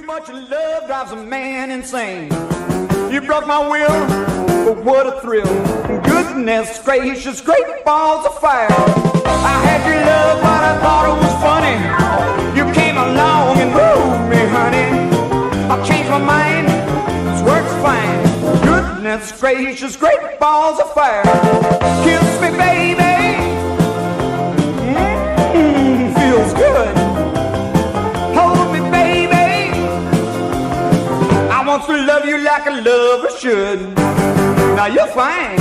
much love drives a man insane. You broke my will, but what a thrill. Goodness gracious, great balls of fire. I had your love, but I thought it was funny. You came along and moved me, honey. I've changed my mind, this works fine. Goodness gracious, great balls of fire. Kiss me, baby. Feels good. Hold me, baby. I want to love you like a lover should. Now you're fine,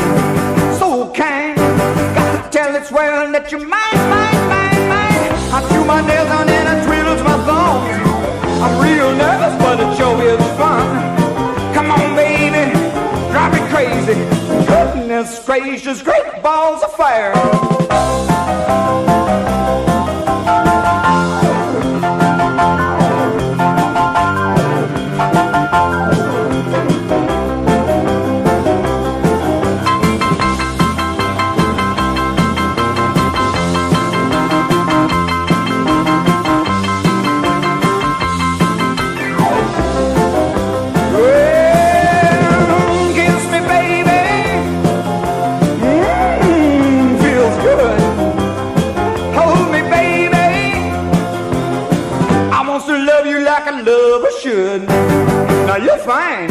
so kind. Got to tell this world that you're mine, mine, mine, mine. I chew my nails on and I twiddle my thumbs. I'm real nervous, but it sure is fun. Come on, baby, drive me crazy. Goodness gracious, great balls of fire. Should. Now you're fine,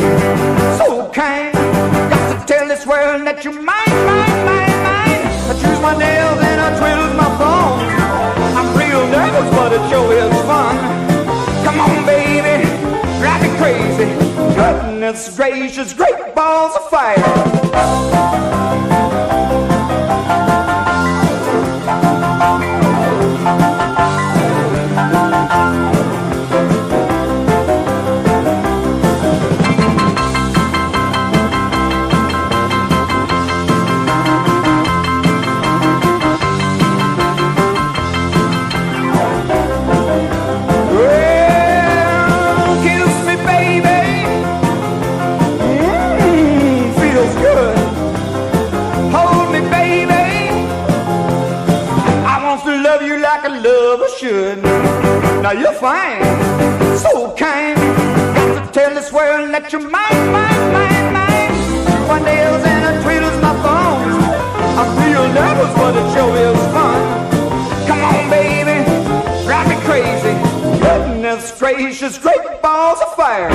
so kind. Got to tell this world that you're mine, mine, mine, mine. I choose my nails and I twiddle my thumbs. I'm real nervous, but it sure is fun. Come on, baby, drive me crazy. Goodness gracious, great balls of fire. Should. Now you're fine, so kind. Got to tell this world that you're mine, mine, mine, mine. My nails and I twiddles my thumbs. I'm real nervous, but it sure is fun. Come on, baby, drive me crazy. Goodness gracious, great balls of fire.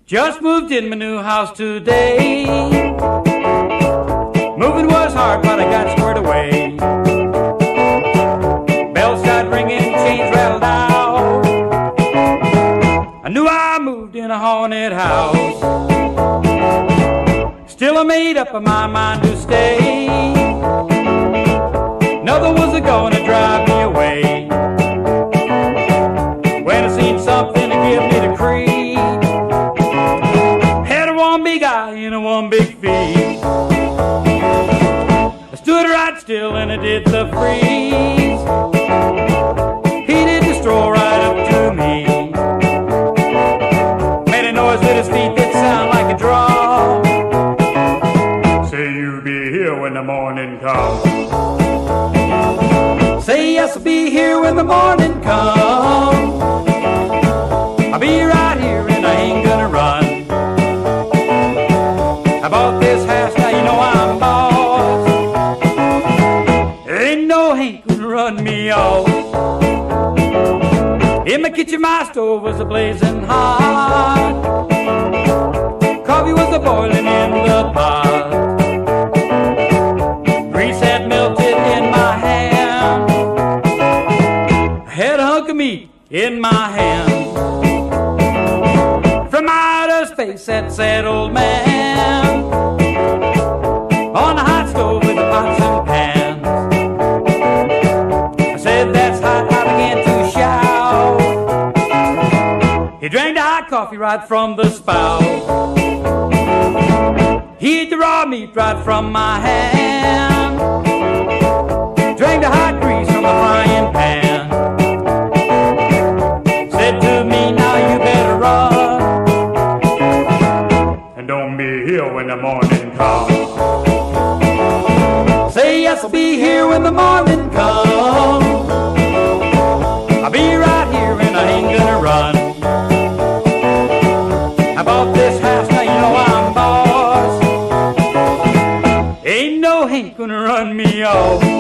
Just moved in my new house today. Moving was hard, but I got squared away. Bells started ringing, chains rattled out. I knew I moved in a haunted house. Still I made up my mind to stay. Nothing was gonna drive me away. When I seen something to give me the creep, big eye and a one big feet. I stood right still and I did the freeze. He did the stroll right up to me. Made a noise with his feet that sound like a drum. Say you'll be here when the morning comes. Say yes, I'll be here when the morning comes. I'll be right here and I ain't gonna run. I bought this house, now you know I'm boss. There ain't no ain't gonna run me off. In my kitchen, my stove was a-blazing hot. Coffee was a-boiling in the pot. Grease had melted in my hand. I had a hunk of meat in my hand. From outer space, that sad old man on the hot stove with the pots and pans. I said, that's hot, I began to shout. He drank the hot coffee right from the spout. He ate the raw meat right from my hand. Drank the hot grease from the frying pan. Said to me, now you better run. And don't be here when the morning comes. Say just be here when the morning comes. I'll be right here and I ain't gonna run. I bought this house, now you know I'm boss. Ain't no Hank gonna run me off.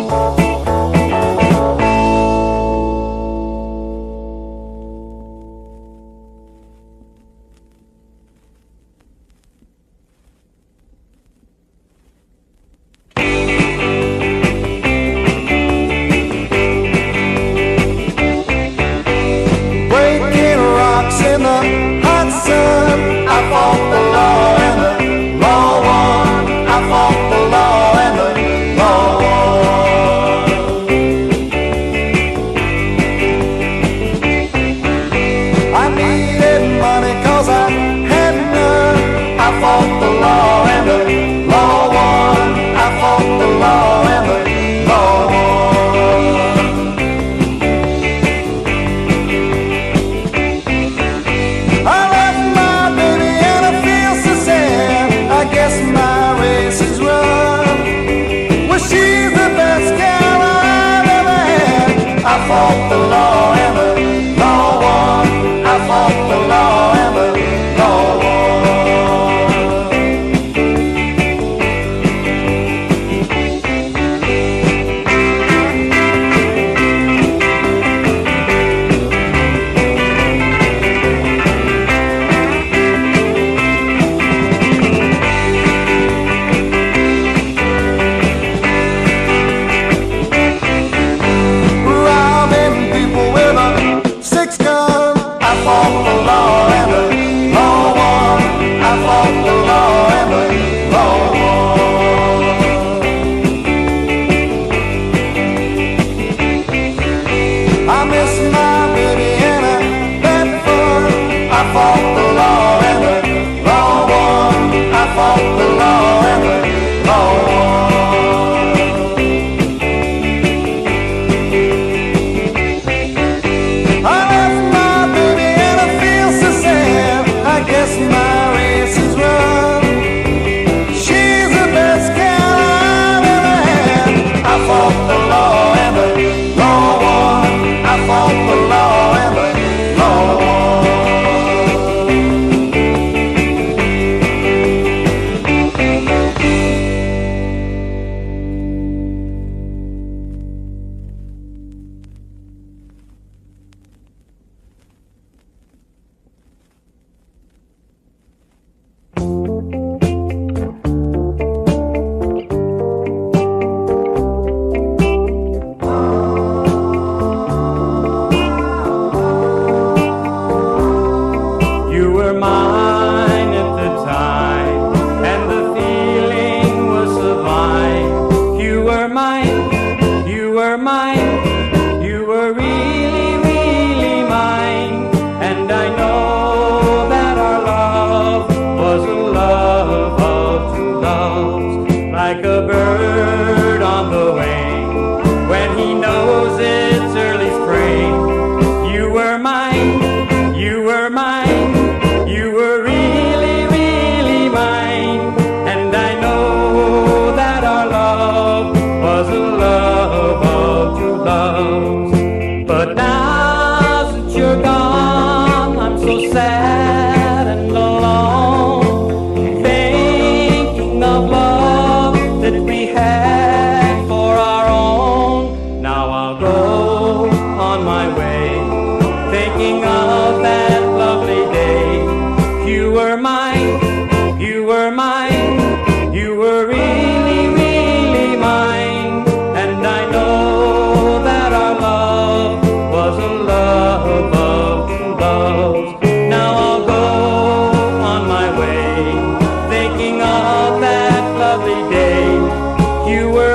You were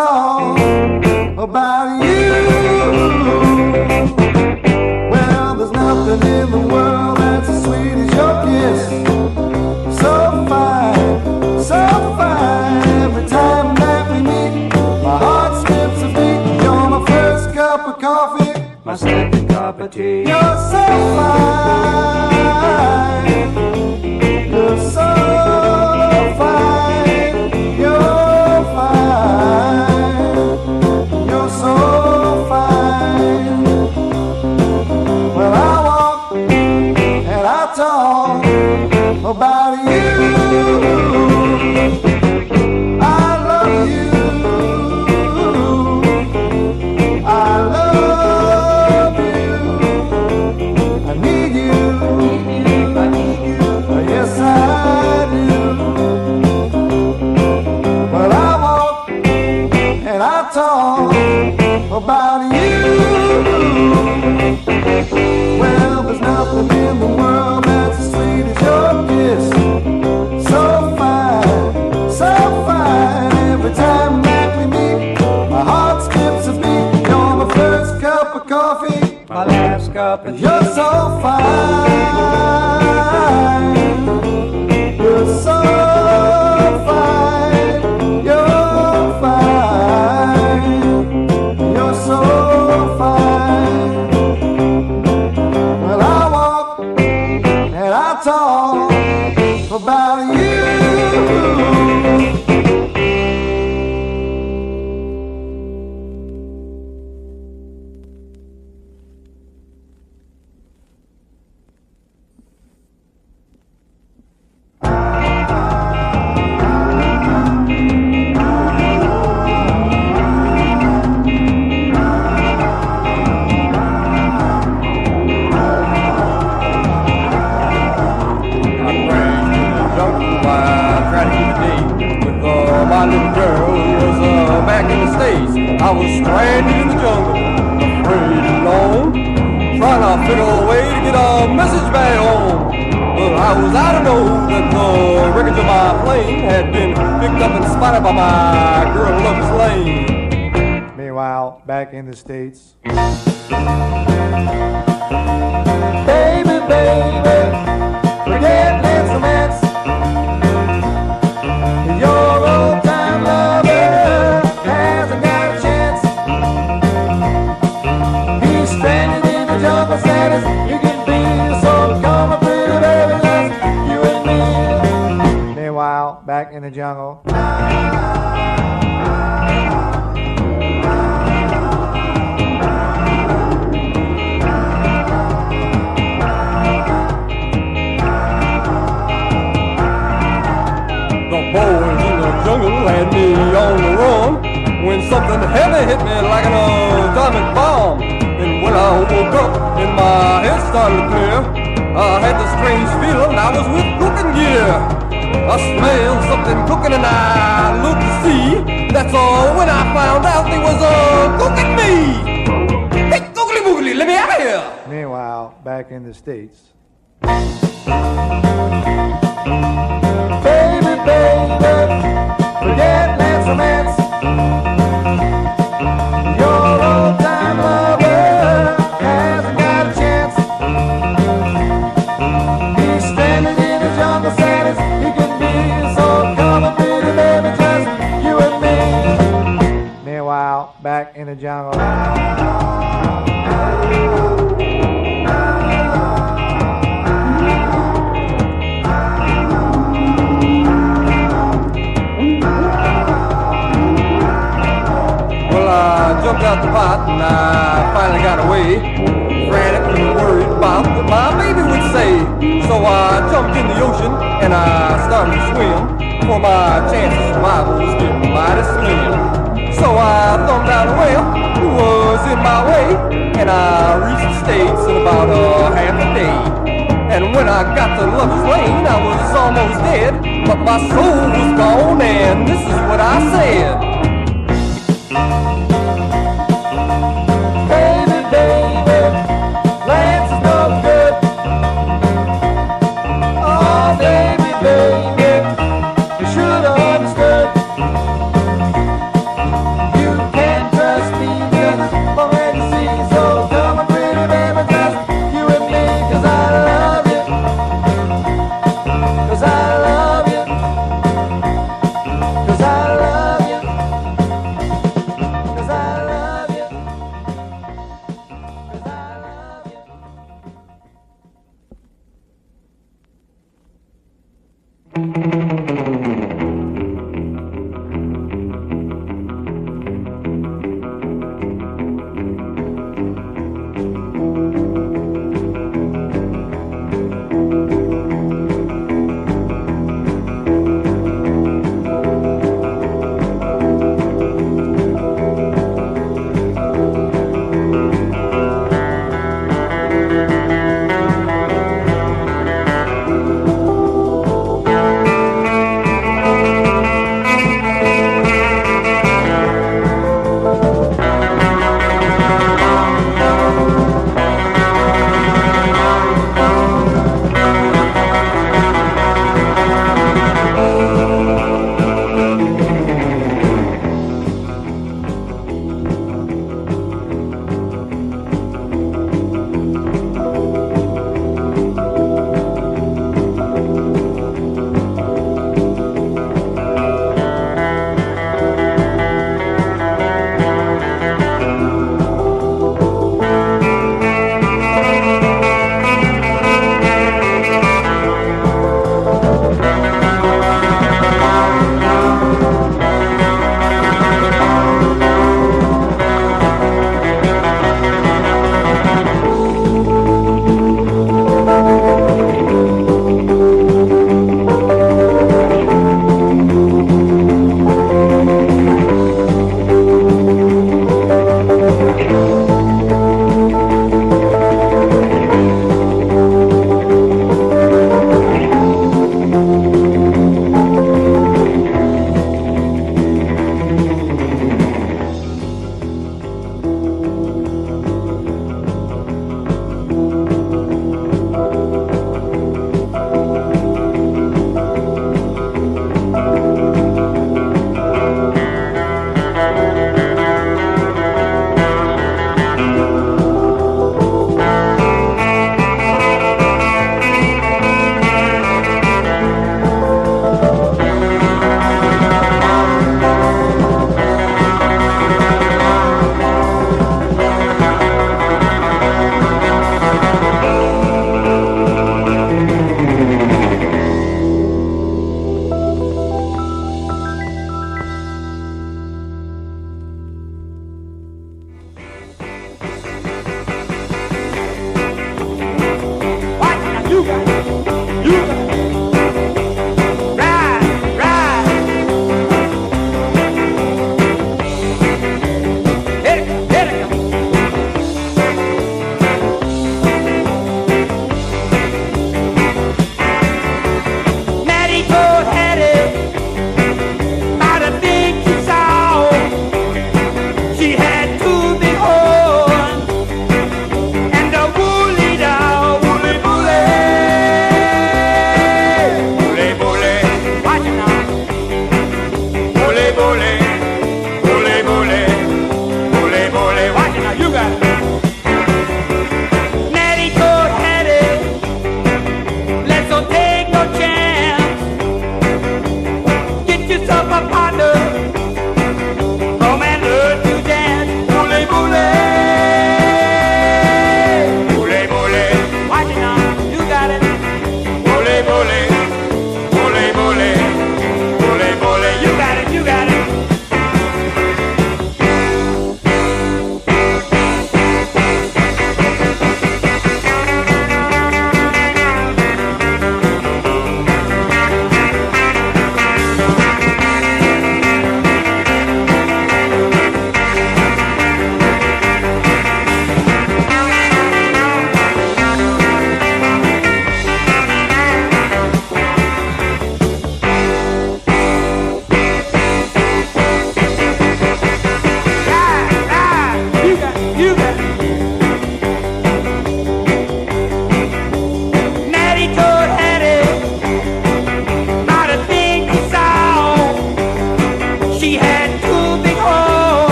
talk about you. Well, there's nothing in the world that's as sweet as your kiss. So fine, so fine. Every time that we meet, my heart skips a beat. You're my first cup of coffee, my second cup of tea. You're so fine. You're so fine. You're fine. You're so fine. Well, I walk and I talk about you. I love you. I love you. I need you. I need you. Yes, I do. Well, I walk and I talk about you. Well, there's nothing in the world that's as sweet as your kiss. So fine, so fine. Every time that we meet, my heart skips a beat. You're my first cup of coffee, My last cup of tea. you're so fine. You're so fine. You're fine. You're so fine. Well, I walk and I talk about you. I was stranded in the jungle, afraid and alone, trying to figure a way to get a message back home. But I was out to know that the wreckage of my plane had been picked up and spotted by my girl Lover's Lane. Meanwhile, back in the States. Baby, baby, forget instruments. Your old time lover hasn't got a chance. He's stranded in the jungle, sad as you can be. So come on, pretty baby, let's you and me. Meanwhile, back in the jungle. Boys in the jungle had me on the run when something heavy hit me like an atomic bomb. And when I woke up and my head started to clear, I had the strange feeling I was with cooking gear. I smelled something cooking and I looked to see. That's all when I found out they was cooking me. Hey, googly boogly, let me out of here. Meanwhile, back in the States. Baby, baby, forget instruments. Your old time lover hasn't got a chance. He's stranded in the jungle, sad as he can be. So come on, pretty baby, just you and me. Meanwhile, back in the jungle. I jumped out the pot and I finally got away. Frantic and worried about what my baby would say. So I jumped in the ocean and I started to swim. For my chance of survival was getting mighty slim. So I thumbed out a whale who was in my way, and I reached the States in about half a day. And when I got to Lover's Lane, I was almost dead, but my soul was gone, and this is what I said. Baby, baby, Lance is no good. Oh, baby, baby, you should have understood.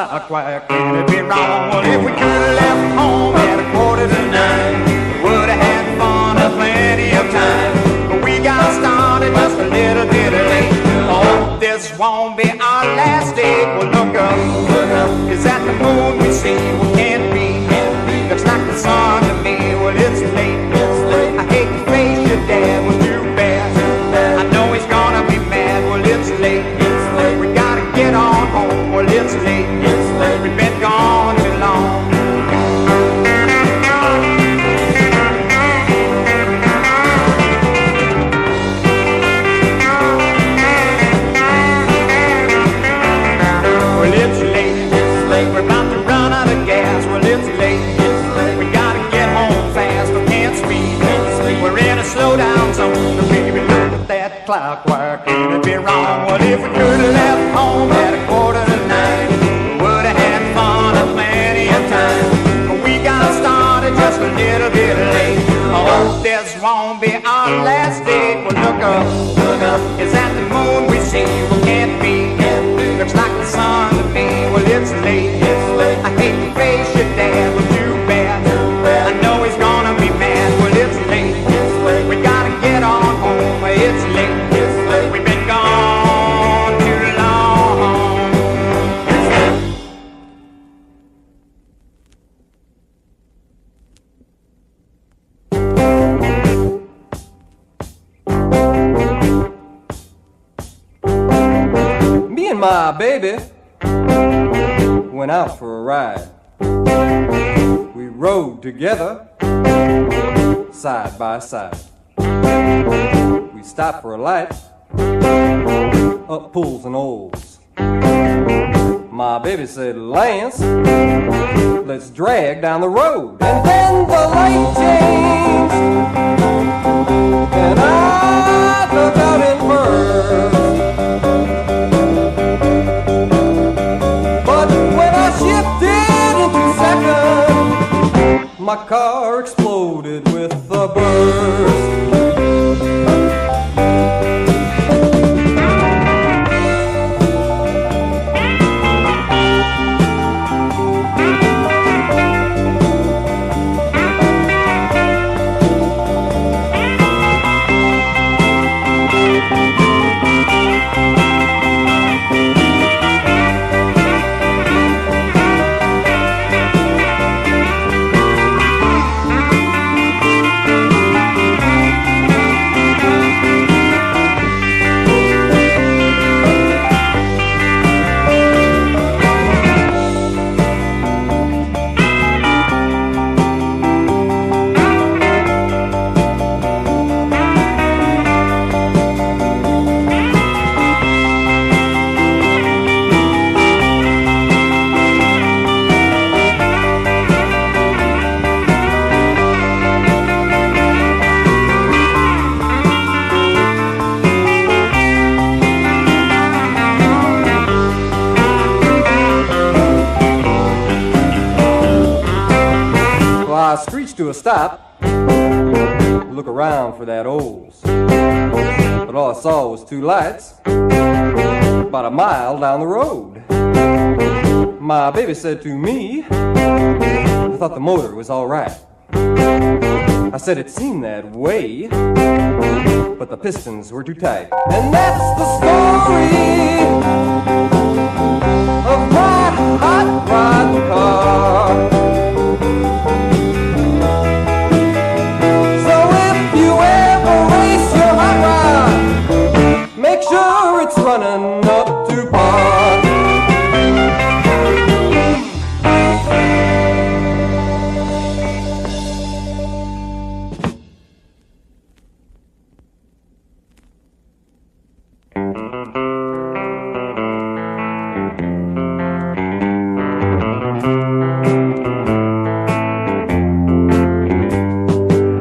clock, why can it be wrong? Well, if we could have left home at 8:45, we would have had fun plenty of time. But we got started just a little bit late. Oh, this won't be our last date. Well, look up, is that the moon we see? Well, can't be. Looks like the sun to me. Well, it's late. I hate to face your dad. Well, too bad. I know he's gonna be mad. Well, it's late. We gotta get on home. Well, it's late. We've been gone too long. Well, it's late. We're about to run out of gas. Well, it's late. We gotta get home fast, but can't speed. We're in a slow down zone. Baby, look at that clock. Why can't it be wrong? Well, if we could have left home at 8:45, we would have had fun plenty of time. But we got started just a little bit late. Oh, this won't be our last date. Well, look up. Is that the moon we see? Well, can't be. Looks like the sun to me. Well, it's late. I hate to face your dad. Well, too bad. I know he's gonna be mad. Well, it's late. We gotta get on home. It's late. We've been gone too long. Me and my baby went out for a ride. We rode together, side by side. We stopped for a light, up pools and olds. My baby said, Lance, let's drag down the road. And then the light changed, and I look out in first. Shifted into second, my car exploded with a burst. I screeched to a stop, look around for that Olds, but all I saw was two lights about a mile down the road. My baby said to me, I thought the motor was all right. I said it seemed that way, but the pistons were too tight. And that's the story of my hot rod car. Make sure it's running up to par.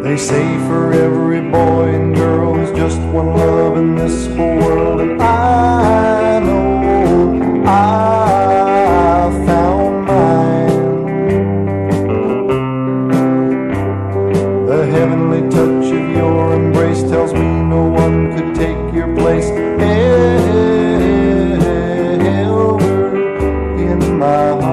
They say for every boy and girl there's just one love in this whole world, and I know I found mine. The heavenly touch of your embrace tells me no one could take your place ever in my heart.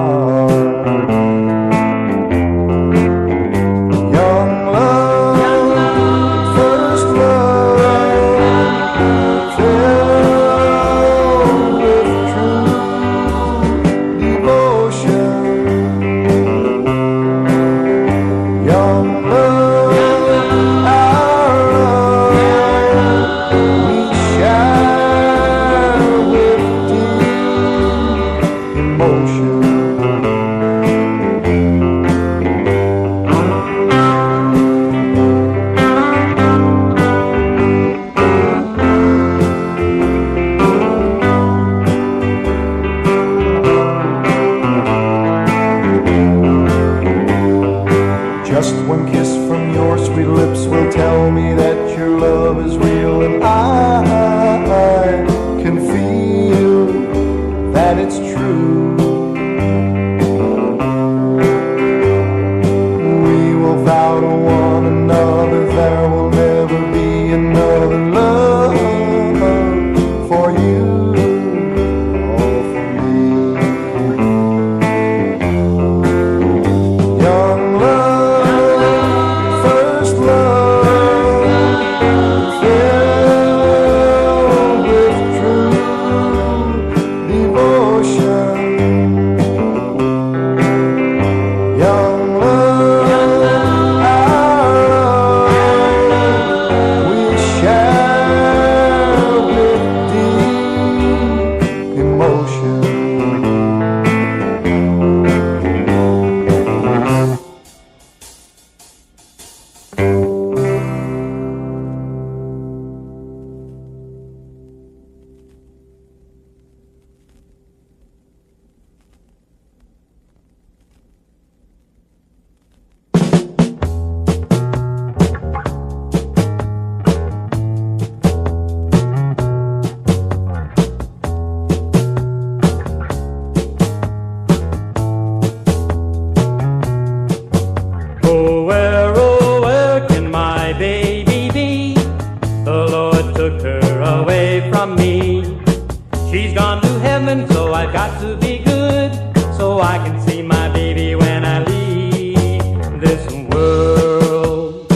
I can see my baby when I leave this world.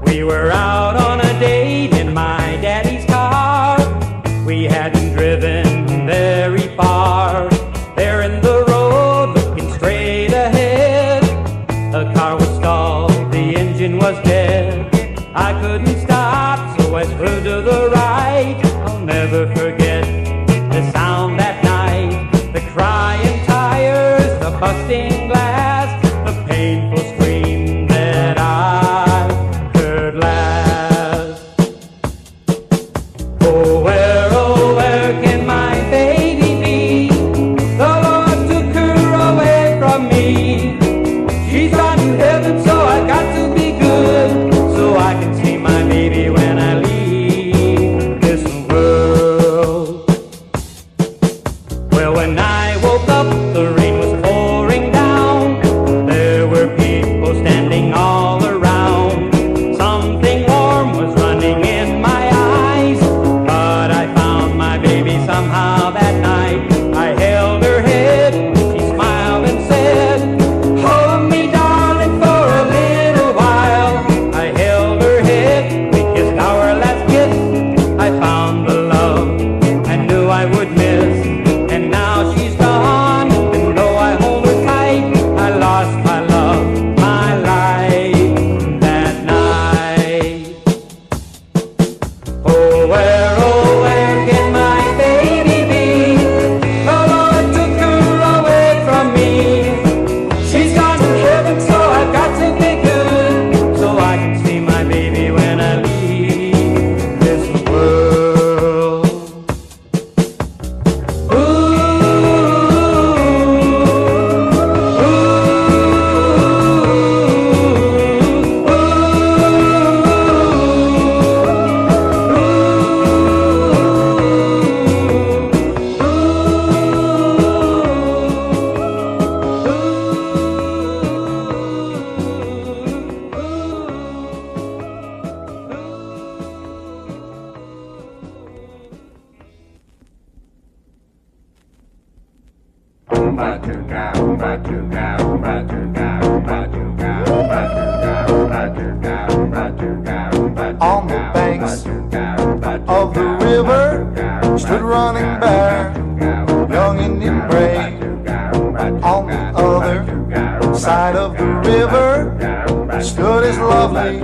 We were out on a date in my daddy's car. We hadn't driven very far. There in the road, looking straight ahead, the car was stalled, the engine was dead. I couldn't stop, so I swerved to the right. I'll never forget the sound that night, the crying tires, the busting glass, the painful scream that I heard last. Oh, where can my baby be? The Lord took her away from me. She's gone to heaven, so I got to be good, so I can see my baby when I leave this world. Well, when I woke up, the rain was pouring down. There were people standing all around. Something warm was running in my eyes, but I found my baby somehow that night. I held her head, she smiled and said, "Hold me, darling, for a little while." I held her head, we kissed our last kiss. I found the love I knew I would miss, and now she's gone, and though I hold her tight, I lost my love, my life that night. Oh, where can my baby be? The Lord took her away from me. She's gone to heaven, so I've got to be good, so I can see my baby when I leave this world. On the banks of the river stood running bear, young Indian brave. On the other side of the river stood his lovely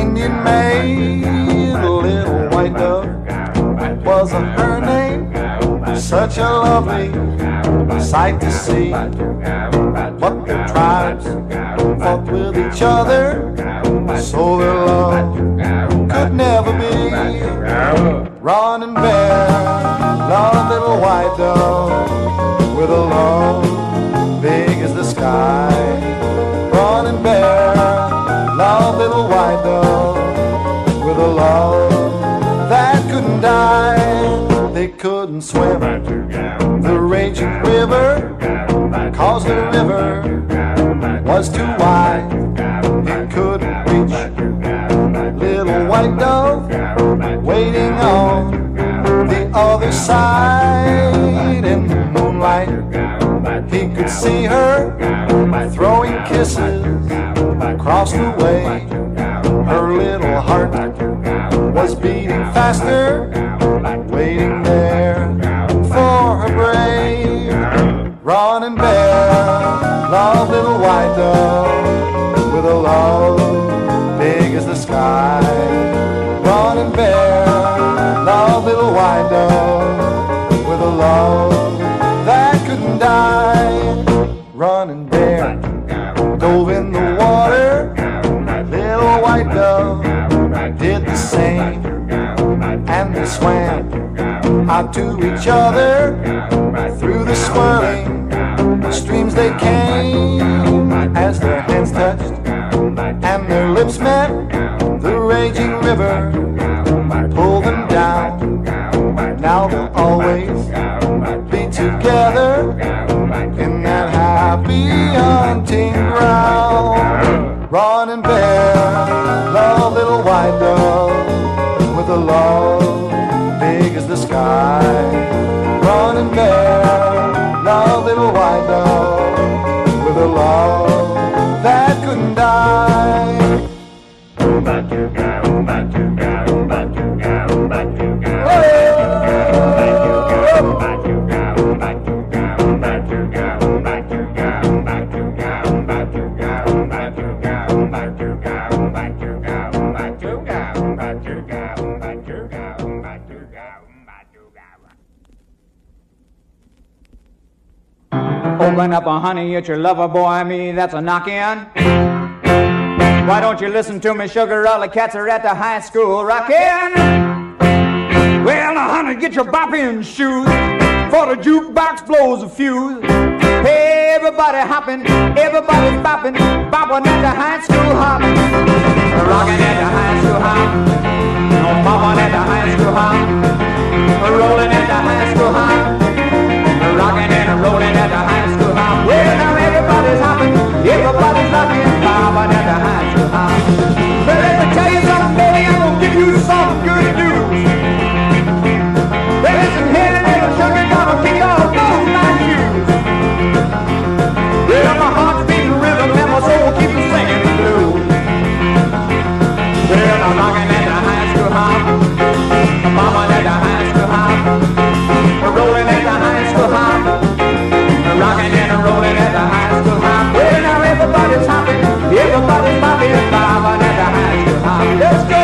Indian maid. A little white dove was her name, such a lovely sight to see. But the tribes fought with each other, so their love could never be. Running bear, love little white dove, with a love big as the sky. Running bear, love little white dove, with a love that couldn't die. They couldn't swim the raging river, 'cause the river was too wide. It couldn't reach little white dove waiting on the other side. In the moonlight he could see her throwing kisses across the way. Her little heart was beating faster, waiting there for her brave. Running bear, love little white dove, with a love big as the sky. Running bear, love little white dove, with a love that couldn't die. Running bear dove in the water, little white dove did the same, and they swam out to each other. Through the swirling streams they came, as their hands touched and their lips met. The raging river pulled them down. Now they'll always be together in that happy hunting ground. Running bear, love little white dove, with a love big as the sky. Running bear, love find out with a love that couldn't die. Open up, honey, it's your lover boy, me, that's a knock-in. Why don't you listen to me, sugar? All the cats are at the high school rockin'. Well, now, honey, get your bopping shoes, for the jukebox blows a fuse. Hey, everybody hopping, everybody's bopping, bopping at the high school hop. Rockin' at the high school hop, bopping at the high school hop, rolling at the high school hop, rockin' and rolling at the high school hop. Well, now everybody's hopping, everybody's rocking, bopping at the high school hop. But let me tell you something, baby, I'm gonna give you some good news. Well, listen here, little sugar, gonna kick off those my shoes. Well, my heart's beating rhythm and my soul keeps singing the blues. Well, I'm rocking at the high school hop, bopping at the high school hop, rolling at the high school hop, rocking and rolling at the high school hop. Well, now everybody's hopping, everybody's bopping, bopping at the high school hop. Let's go!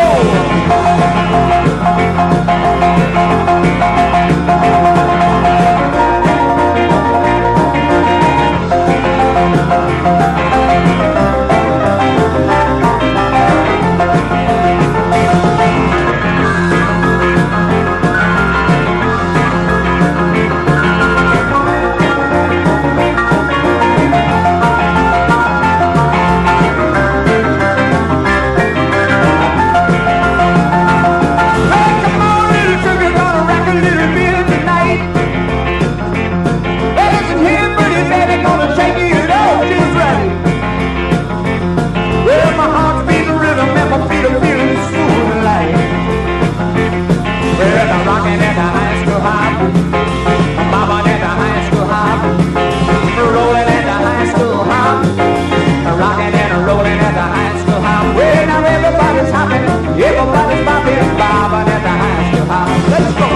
Everybody's bopping, bobbing at the high school hop. Let's go!